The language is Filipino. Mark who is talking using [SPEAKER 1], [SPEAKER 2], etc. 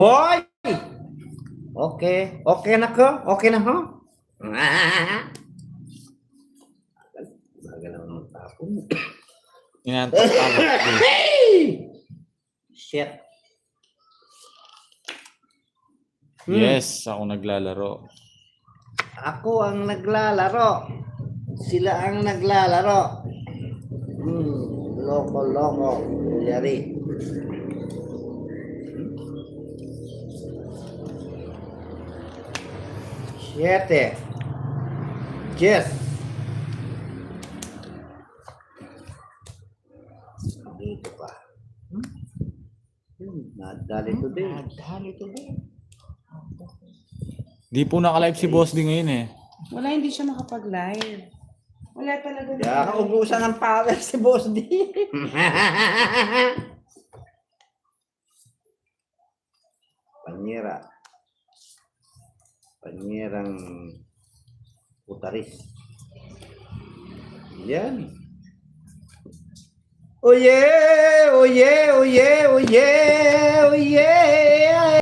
[SPEAKER 1] Hoy! Okay. Okay na ko? Okay na ho? Bagal naman magtapon.
[SPEAKER 2] Inantok ako.
[SPEAKER 1] Shit.
[SPEAKER 2] Yes, ako naglalaro.
[SPEAKER 1] Ako ang naglalaro. Sila ang naglalaro. Loko-loko. Yari. Siete. Yes. Dito pa. Nadali today. Nadali today.
[SPEAKER 2] Di po naka-live si Boss D ngayon eh.
[SPEAKER 3] Wala, hindi siya makapag-live. Wala talaga.
[SPEAKER 1] Kaya kaubusan ng power si Boss D. Panyera. Panyerang putaris. Yan. Oye, oye, oye, oye, oye.